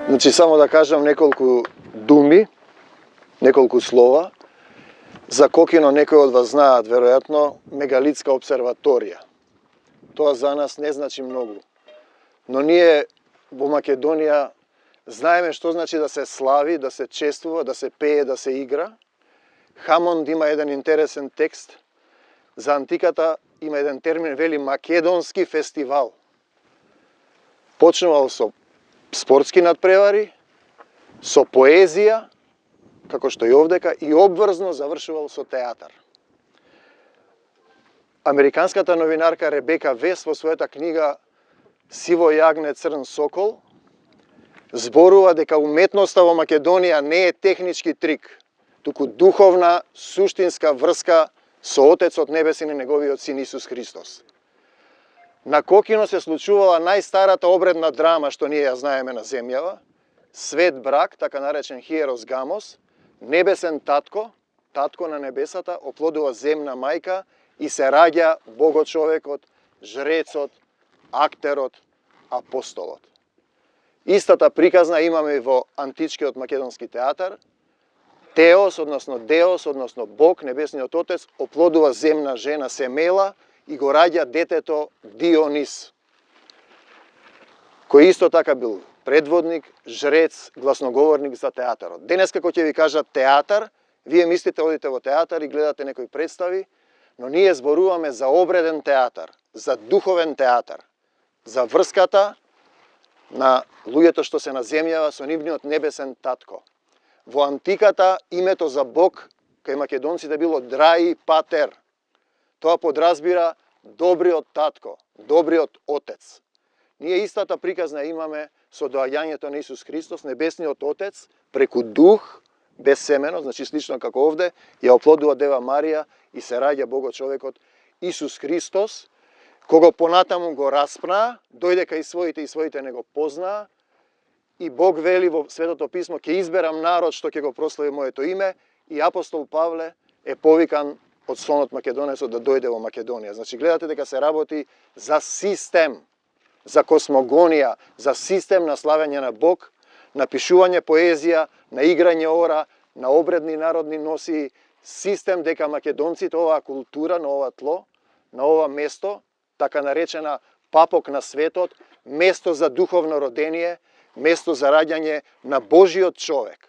Значи, само да кажам неколку думи, неколку слова. За Кокино некои од вас знаат, веројатно, мегалитска обсерваторија. Тоа за нас не значи многу. Но ние во Македонија знаеме што значи да се слави, да се чествува, да се пее, да се игра. Хамонд има еден интересен текст. За антиката има еден термин, вели македонски фестивал. Почнувал со спортски надпревари, со поезија, како што и овдека, и обврзно завршувал со театар. Американската новинарка Ребека Вес во својата книга Сиво јагне, црн сокол зборува дека уметноста во Македонија не е технички трик, туку духовна, суштинска врска со Отецот Небесен и неговиот син Исус Христос. На Кокино се случувала најстарата обредна драма што ние ја знаеме на земјава, свет брак, така наречен хиерос гамос, небесен татко, татко на небесата, оплодува земна мајка и се раѓа богочовекот, жрецот, актерот, апостолот. Истата приказна имаме и во античкиот македонски театар. Теос, односно Бог, небесниот Отец, оплодува земна жена Семела и го раѓа детето Дионис, кој исто така бил предводник, жрец, гласноговорник за театарот. Денес како ќе ви кажат театар, вие мислите одите во театар и гледате некои представи, но ние зборуваме за обреден театар, за духовен театар, за врската на луѓето што се на земјава со нивниот небесен татко. Во антиката името за Бог кај македонците било Драи Патер. Тоа подразбира добриот татко, добриот отец. Ние истата приказна имаме со доаѓањето на Исус Христос, небесниот Отец, преку дух, без семено, значи слично како овде, ја оплодува Дева Марија и се раѓа Богочовекот Исус Христос, кого понатаму го распнаа, дојде кај своите и своите не го познаа, и Бог вели во Светото Писмо, ќе изберам народ што ќе го прослави моето име, и апостол Павле е повикан од слонот македонецот да дојде во Македонија. Значи, гледате дека се работи за систем, за космогонија, за систем на славење на Бог, на пишување поезија, на играње ора, на обредни народни носи, систем дека македонците, оваа култура, на ова тло, на ова место, така наречена папок на светот, место за духовно родение, место за раѓање на Божиот човек.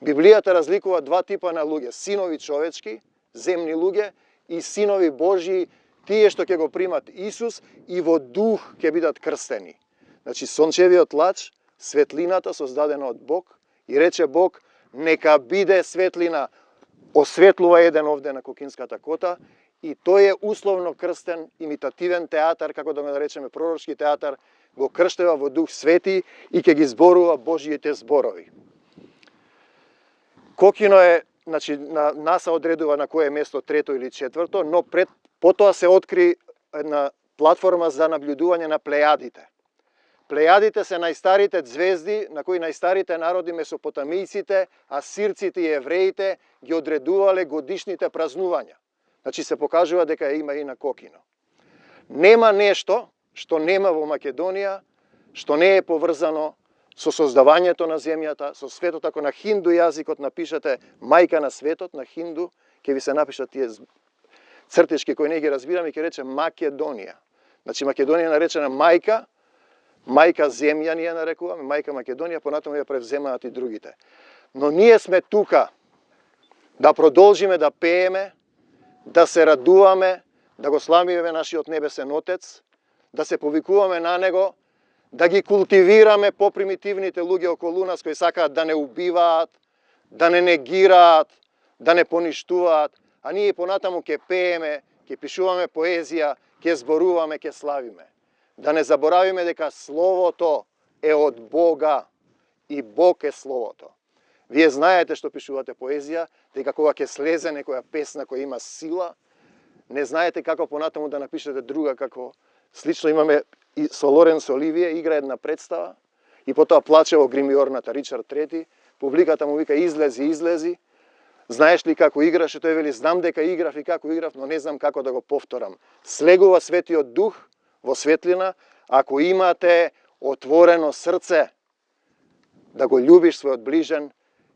Библијата разликува два типа на луѓе, синови човечки, земни луѓе, и синови Божии, тие што ќе го примат Исус и во дух ќе бидат крстени. Значи, сончевиот лач, светлината создадена од Бог, и рече Бог, нека биде светлина, осветлува еден овде на Кокинската кота, и тој е условно крстен, имитативен театар, како да го наречеме пророчки театар, го крштева во дух свети и ќе ги зборува Божиите зборови. Кокино е, значи, на НАСА одредува на кое место, трето или четврто, но потоа се откри една платформа за наблюдување на Плејадите. Плејадите се најстарите звезди на кои најстарите народи, месопотамијците, асирците и евреите ги одредувале годишните празнувања. Значи се покажува дека има и на Кокино. Нема нешто што нема во Македонија, што не е поврзано со создавањето на земјата, со светот. Ако на хинду јазикот напишете мајка на светот, на хинду, ќе ви се напишат тие цртички кои не ги разбираме, ќе рече Македонија. Значи Македонија наречена мајка, мајка земја ние нарекуваме, мајка Македонија, понатаму ја превземаат и другите. Но ние сме тука да продолжиме да пееме, да се радуваме, да го славиме нашиот небесен Отец, да се повикуваме на Него, да ги култивираме попримитивните луѓе околу нас кои сакаат да не убиваат, да не негираат, да не поништуваат, а ние понатаму ќе пееме, ќе пишуваме поезија, ќе зборуваме, ќе славиме. Да не заборавиме дека Словото е од Бога и Бог е Словото. Вие знаете што пишувате поезија, дека кога ќе слезе некоја песна која има сила, не знаете како понатаму да напишете друга, како слично имаме и со Лоренцо Оливие, игра една представа и потоа плаче во гримиорната Ричард III, публиката му вика излези, знаеш ли како играш? И тој вели, знам дека играв и како играв, но не знам како да го повторам. Слегува Светиот Дух во светлина, ако имате отворено срце, да го љубиш својот ближен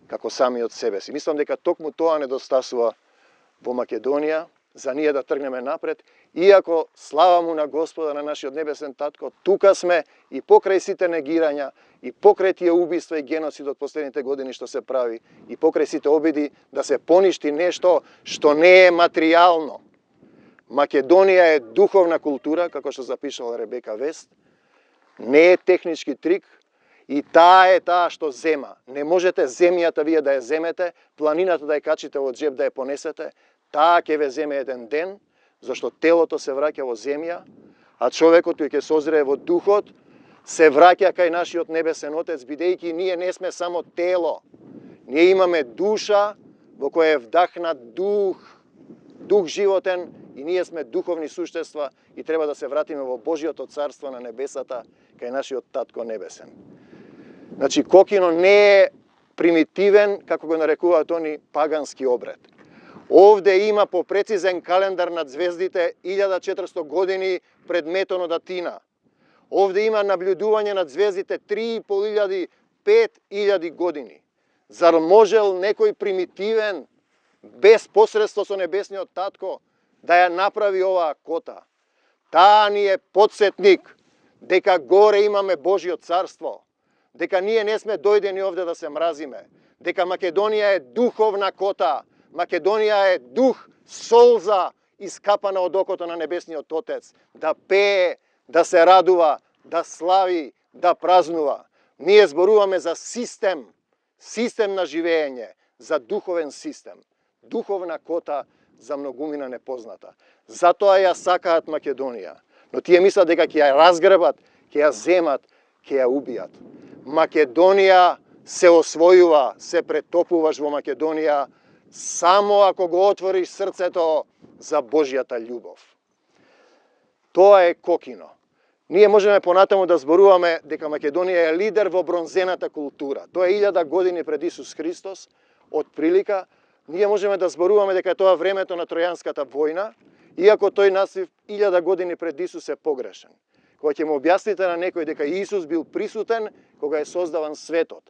како самиот себе си. Мислам дека токму тоа недостасува во Македонија, за ние да тргнеме напред, иако слава му на Господа, на нашиот небесен татко, тука сме и покрај сите негирања, и покрај тие убиства и геноцид од последните години што се прави, и покрај сите обиди да се поништи нешто што не е материјално. Македонија е духовна култура, како што запишала Ребека Вест, не е технички трик, и таа е таа што зема. Не можете земјата вие да ја земете, планината да ја качите во джеб да ја понесете, таа ќе ве земе еден ден, зашто телото се враќа во земја, а човекот кој ќе созрее во духот, се враќа кај нашиот небесен Отец, бидејќи ние не сме само тело. Ние имаме душа во која е вдахнат дух, дух животен, и ние сме духовни суштества и треба да се вратиме во Божјото царство на небесата, кај нашиот Татко небесен. Значи, Кокино не е примитивен, како го нарекуваат они, пагански обред. Овде има по прецизен календар над звездите 1400 години пред метono da Tina. Овде има наблюдување над звездите 3500, 5000 години. Зар можел некој примитивен, без посредство со небесниот татко, да ја направи оваа кота? Таа ни е подсетник дека горе имаме Божјо царство, дека ние не сме дојдени овде да се мразиме, дека Македонија е духовна кота, Македонија е дух, солза искапана од окото на небесниот Отец, да пее, да се радува, да слави, да празнува. Ние зборуваме за систем, систем на живење, за духовен систем, духовна кота за многумина непозната. Затоа ја сакаат Македонија, но тие мислат дека ќе ја разграбат, ќе ја земат, ќе ја убијат. Македонија се освојува, се претопуваш во Македонија само ако го отвориш срцето за Божјата љубов. Тоа е Кокино. Ние можеме понатаму да зборуваме дека Македонија е лидер во бронзената култура. Тоа е 1000 години пред Исус Христос, од прилика. Ние можеме да зборуваме дека тоа времето на Тројанската војна, иако тој насив 1000 години пред Исус е погрешен. Кога ќе му објасните на некој дека Исус бил присутен кога е создаван светот,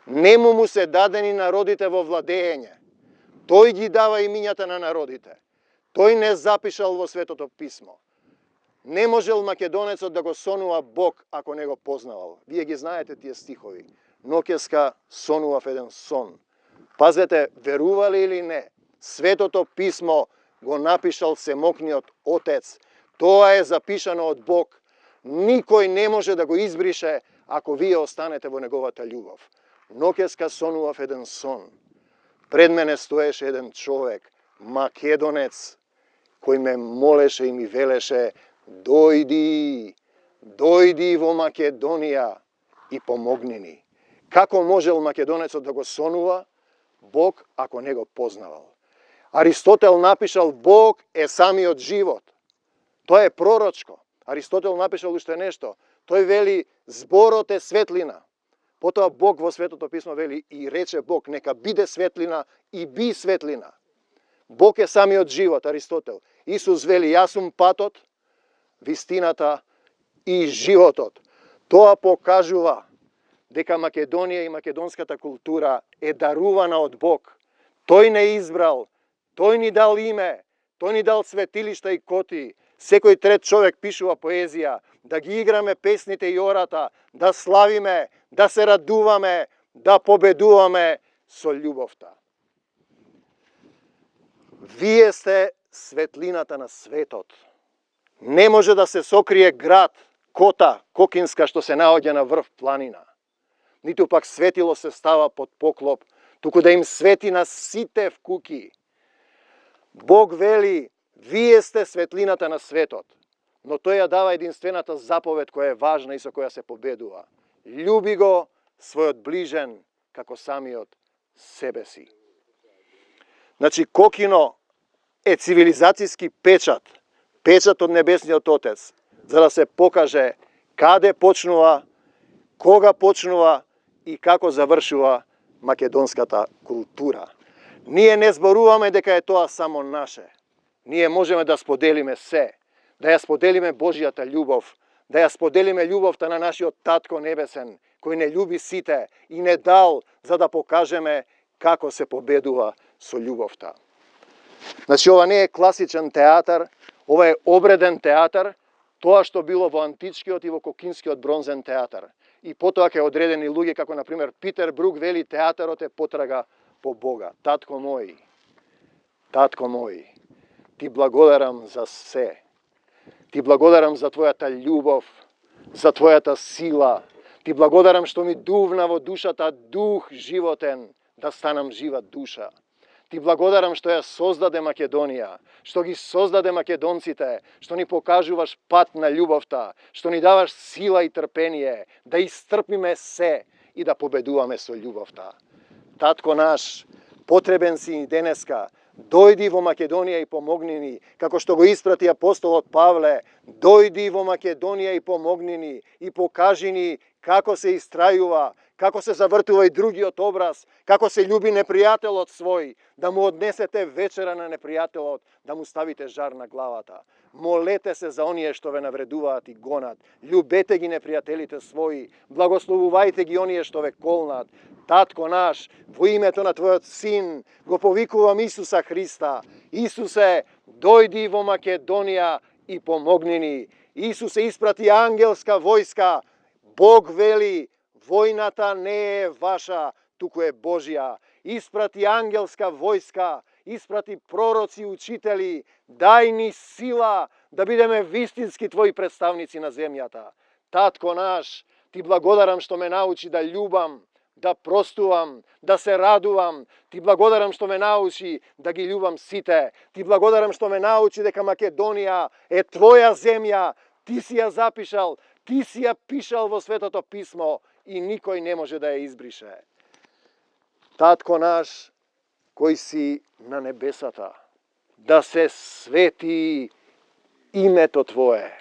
нему му се дадени народите во владење. Тој ги дава имињата на народите. Тој не запишал во Светото писмо. Не можел македонецот да го сонува Бог ако не го познавал. Вие ги знаете тие стихови. Ноќеска сонував еден сон. Пазете, верували или не, Светото писмо го напишал Семокниот Отец. Тоа е запишано од Бог. Никој не може да го избрише ако вие останете во неговата љубов. Ноќеска сонував еден сон. Пред мене стоеше еден човек, македонец, кој ме молеше и ми велеше: дојди, дојди во Македонија и помогни ни. Како можел македонецот да го сонува Бог ако не го познавал? Аристотел напишал: Бог е самиот живот. Тоа е пророчко. Аристотел напишал уште нешто. Тој вели: зборот е светлина. Потоа Бог во Светото писмо вели: и рече Бог, нека биде светлина и би светлина. Бог е самиот живот, Аристотел. Исус вели: јас сум патот, вистината и животот. Тоа покажува дека Македонија и македонската култура е дарувана од Бог. Тој не избрал, тој ни дал име, тој ни дал светилишта и коти. Секој трет човек пишува поезија, да ги играме песните и ората, да славиме, да се радуваме, да победуваме со љубовта. Вие сте светлината на светот. Не може да се сокрие град, кота, Кокинска, што се наоѓа на врв планина. Ниту пак светило се става под поклоп, туку да им свети на сите вкуки. Бог вели: вие сте светлината на светот, но тој ја дава единствената заповед која е важна и со која се победува. Љуби го својот ближен како самиот себе си. Значи, Кокино е цивилизацијски печат, печат од небесниот Отец, за да се покаже каде почнува, кога почнува и како завршува македонската култура. Ние не зборуваме дека е тоа само наше. Ние можеме да споделиме се, да ја споделиме Божјата љубов, да ја споделиме љубовта на нашиот Татко Небесен, кој не љуби сите и не дал за да покажеме како се победува со љубовта. Значи, ова не е класичен театар, ова е обреден театар, тоа што било во античкиот и во кокинскиот бронзен театар. И потоа ќе одредени луѓе, како например Питер Брук вели, театарот е потрага по Бога. Татко мој, ти благодарам за се. Ти благодарам за твојата љубов, за твојата сила. Ти благодарам што ми дувна во душата дух животен, да станам жива душа. Ти благодарам што ја создаде Македонија, што ги создаде македонците, што ни покажуваш пат на љубовта, што ни даваш сила и трпение, да истрпиме се и да победуваме со љубовта. Татко наш, потребен си и денеска, дојди во Македонија и помогни ни, како што го испрати апостолот Павле, дојди во Македонија и помогни ни и покажи ни како се истрајува, како се завртува и другиот образ, како се љуби непријателот свој, да му однесете вечера на непријателот, да му ставите жар на главата. Молете се за оние што ве навредуваат и гонат. Љубете ги непријателите своји, благословувајте ги оние што ве колнат. Татко наш, во името на Твојот Син, го повикувам Исуса Христа. Исусе, дојди во Македонија и помогни ни. Исусе, испрати ангелска војска. Бог вели, војната не е ваша, туку е Божја. Испрати ангелска војска, испрати пророци и учители, дај ни сила да бидеме вистински Твои представници на земјата. Татко наш, Ти благодарам што ме научи да љубам, да простувам, да се радувам. Ти благодарам што ме научи да ги љубам сите. Ти благодарам што ме научи дека Македонија е Твоја земја. Ти си ја запишал, Ти си ја пишал во Светото Писмо и никој не може да ја избрише. Татко наш, кој си на небесата, да се свети името Твое,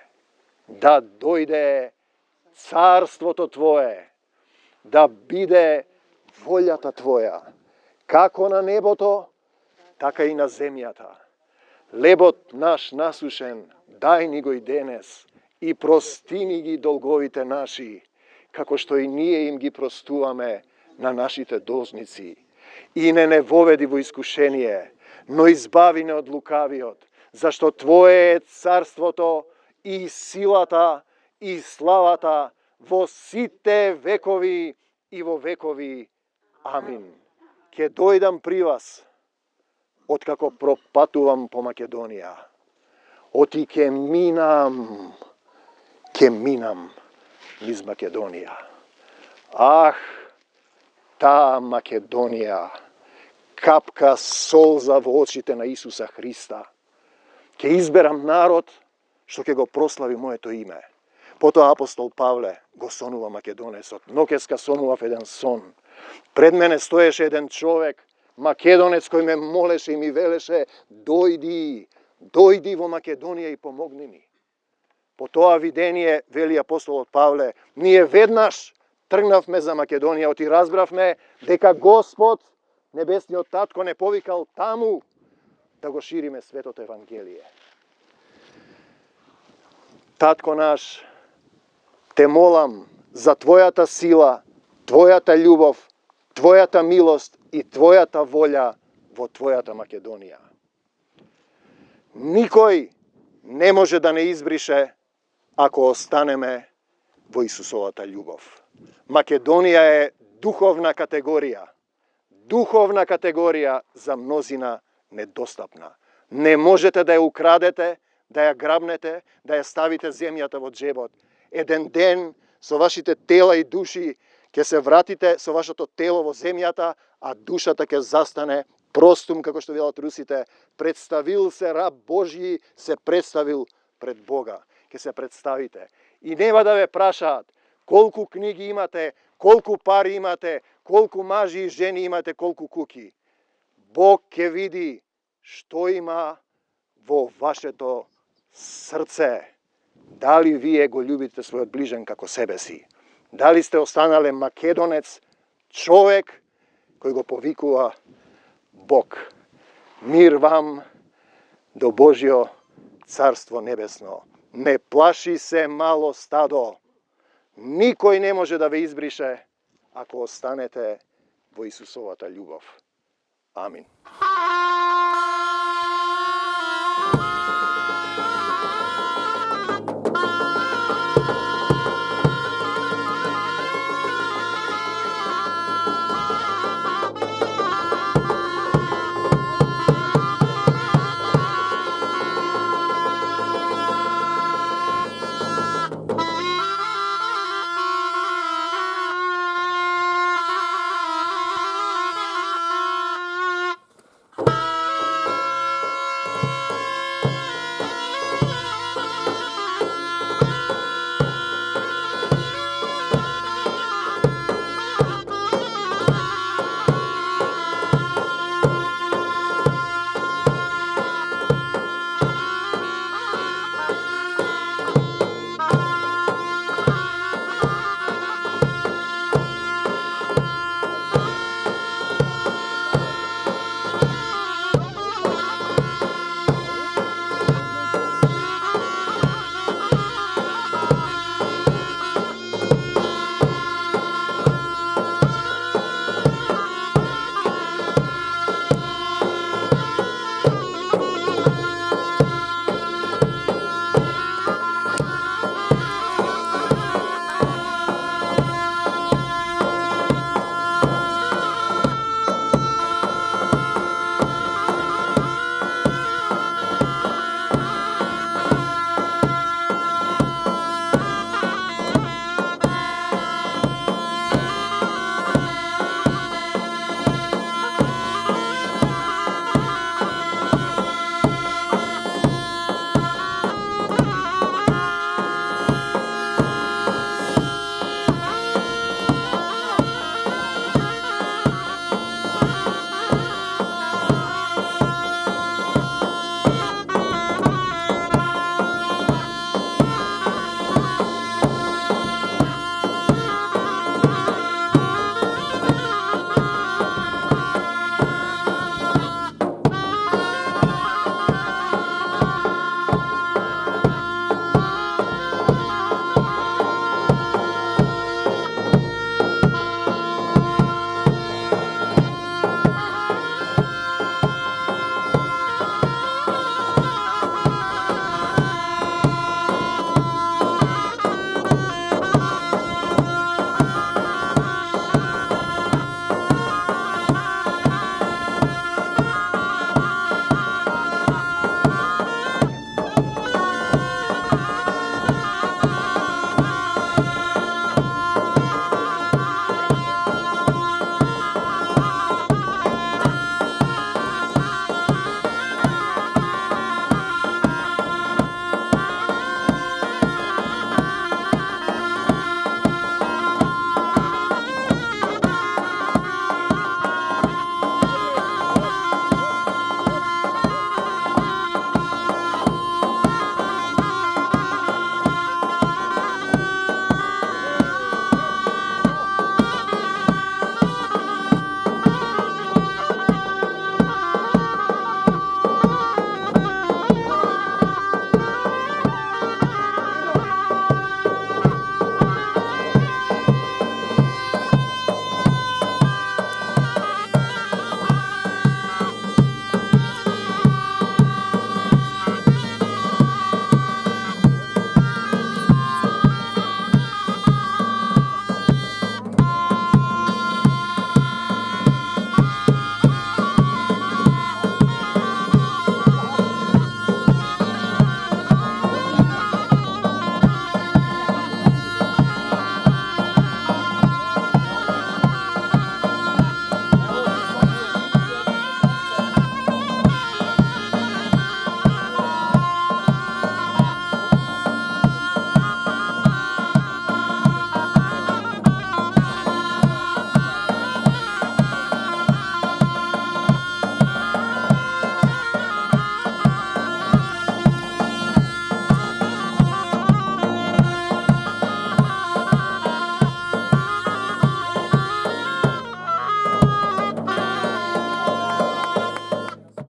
да дојде царството Твое, да биде волјата Твоја, како на небото, така и на земјата. Лебот наш насушен, дај ни го и денес, и прости ни ги долговите наши, како што и ние им ги простуваме на нашите должници. И не воведи во искушение, но избави не од лукавиот, зашто Твое е царството и силата и славата во сите векови и во векови. Амин. Ке дојдам при вас, откако пропатувам по Македонија. Оти ке минам низ Македонија. Ах, таа Македонија, капка солза во очите на Исуса Христа. Ке изберам народ што ќе го прослави моето име. Потоа апостол Павле го сонува македонецот. Ноќеска сонував еден сон. Пред мене стоеше еден човек, македонец, кој ме молеше и ми велеше: дојди во Македонија и помогни ни. По тоа видение, вели апостолот Павле, ние веднаш тргнавме за Македонија, оти разбравме дека Господ, Небесниот Татко, не повикал таму да го шириме светото Евангелие. Татко наш, те молам за Твојата сила, Твојата љубов, Твојата милост и Твојата волја во Твојата Македонија. Никој не може да не избрише ако останеме во Исусовата љубов. Македонија е духовна категорија за мнозина недостапна. Не можете да ја украдете, да ја грабнете, да ја ставите земјата во джебот. Еден ден со вашите тела и души ќе се вратите со вашето тело во земјата, а душата ќе застане простум, како што велат русите, представил се раб Божји, се представил пред Бога. Ќе се представите. И нема да ве прашаат колку книги имате, колку пари имате, колку мажи и жени имате, колку куки. Бог ќе види што има во вашето срце. Дали вие го љубите својот ближен како себе си? Дали сте останале македонец, човек кој го повикува Бог? Мир вам до Божјо Царство Небесно. Не плаши се, мало стадо. Никој не може да ве избрише ако останете во Исусовата љубов. Амин.